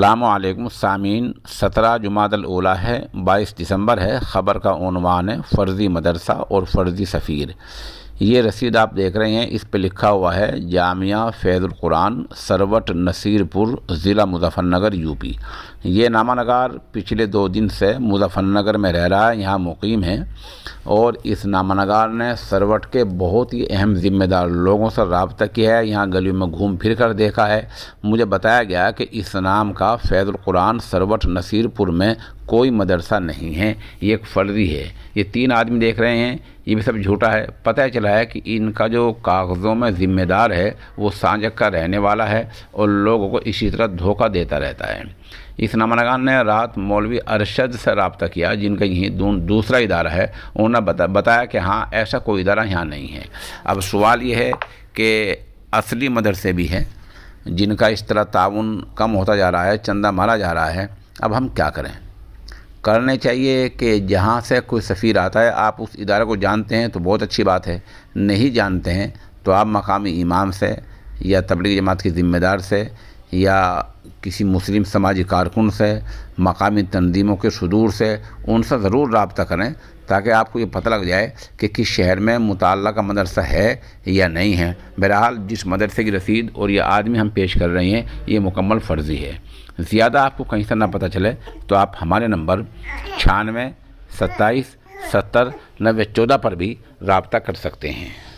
السلام علیکم سامعین، 17 جمادی الاولیٰ ہے، 22 دسمبر ہے۔ خبر کا عنوان ہے فرضی مدرسہ اور فرضی سفیر۔ یہ رسید آپ دیکھ رہے ہیں، اس پہ لکھا ہوا ہے جامعہ فیض القرآن، سروٹ نصیر پور، ضلع مظفر نگر، یو پی۔ یہ نامہ نگار پچھلے 2 دن سے مظفر نگر میں رہ رہا ہے، یہاں مقیم ہے، اور اس نامہ نگار نے سروٹ کے بہت ہی اہم ذمہ دار لوگوں سے رابطہ کیا ہے، یہاں گلیوں میں گھوم پھر کر دیکھا ہے۔ مجھے بتایا گیا کہ اس نام کا فیض القرآن سروٹ نصیر پور میں کوئی مدرسہ نہیں ہے، یہ ایک فرضی ہے۔ یہ 3 آدمی دیکھ رہے ہیں، یہ بھی سب جھوٹا ہے۔ پتہ چلا ہے کہ ان کا جو کاغذوں میں ذمہ دار ہے وہ سانجک کا رہنے والا ہے اور لوگوں کو اسی طرح دھوکہ دیتا رہتا ہے۔ اس نامہ نگار نے رات مولوی ارشد سے رابطہ کیا، جن کا یہیں دوسرا ادارہ ہے۔ انہوں نے بتایا کہ ہاں ایسا کوئی ادارہ یہاں نہیں ہے۔ اب سوال یہ ہے کہ اصلی مدرسے بھی ہیں جن کا اس طرح تعاون کم ہوتا جا رہا ہے، چندہ مارا جا رہا ہے، اب ہم کیا کریں؟ کرنے چاہیے کہ جہاں سے کوئی سفیر آتا ہے، آپ اس ادارے کو جانتے ہیں تو بہت اچھی بات ہے، نہیں جانتے ہیں تو آپ مقامی امام سے یا تبلیغی جماعت کے ذمہ دار سے یا کسی مسلم سماجی کارکن سے، مقامی تنظیموں کے صدور سے، ان سے ضرور رابطہ کریں تاکہ آپ کو یہ پتہ لگ جائے کہ کس شہر میں متعلقہ مدرسہ ہے یا نہیں ہے۔ بہرحال جس مدرسے کی رسید اور یہ آدمی ہم پیش کر رہے ہیں یہ مکمل فرضی ہے۔ زیادہ آپ کو کہیں سے نہ پتہ چلے تو آپ ہمارے نمبر 96 27 70 90 14 پر بھی رابطہ کر سکتے ہیں۔